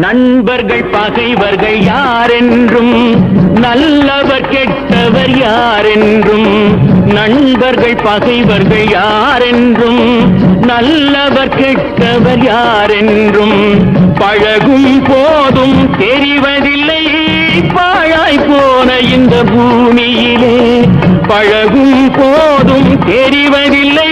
நண்பர்கள் பகைவர்கள் யாரென்றும் நல்லவர் கெட்டவர் யாரென்றும் நண்பர்கள் பகைவர்கள் யாரென்றும் நல்லவர் கெட்டவர் யாரென்றும் பழகும் போதும் தெரிவதில்லை பாழாய் போன இந்த பூமியிலே பழகும் போதும் தெரிவதில்லை